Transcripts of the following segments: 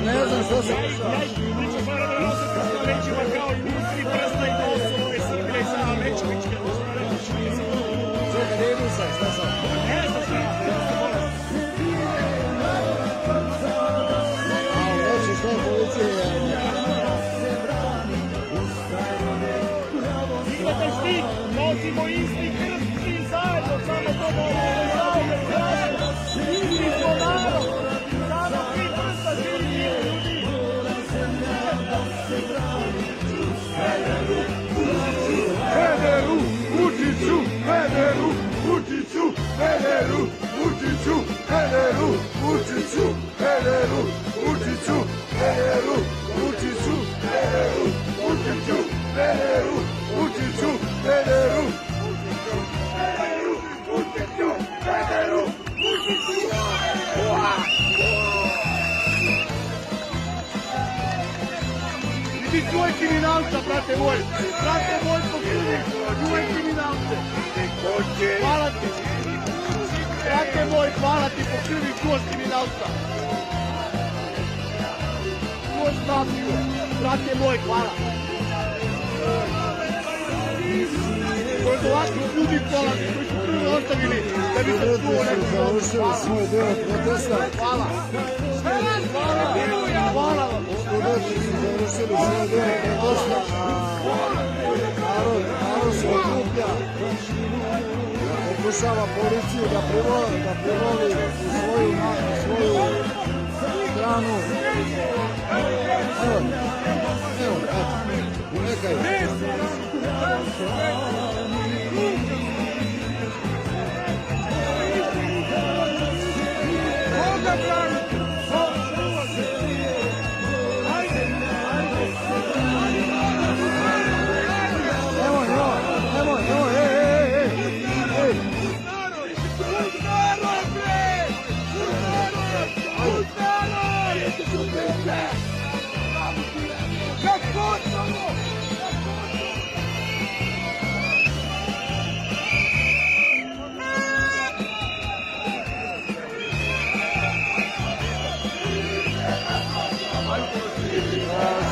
Ne znam što se leđima kao i ministri prsta i nosu ove Srbije i sa Mečevićke. čekaj, ne idu sad, šta sad? Ne znam šta je. Reći što je policija? Imate štih, nosimo isti krst, svi zajedno, samo to zajedno, zajedno. Svi smo narod, samo tri prsta, svi ljudi. Pederu, Vučiću, Pederu, Vučiću, Pederu, Vučiću, Pederu, Vučiću, Pederu, Vučiću, Pederu, Vučiću, Pederu, Vučiću, Pederu, Vučiću, Pederu, Vučiću, Pederu, Vučiću. Vidi dvoje kriminalca, brate moj. Brate moj, pokrili dvoje kriminalce. Hvala ti. Brate moj, hvala ti, pokrili dvoje kriminalca. Dvoje mafiju. Brate moj, hvala. Koji su ovakvi ljudi polazi, koji su prvi ostavili da bi se čuo neko završili svoj deo protesta. Hvala. Hvala vam. Studenti su završili svoj deo protesta. Narod se okuplja. Pokušava policiju da privoli u svoju stranu. Evo, neka je.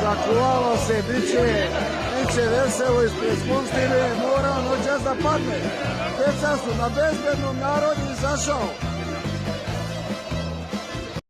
Zakuvalo se, biće veselo ispred Skupštine, mora noćas da padne. Deca su na bezbednom, narod izašao.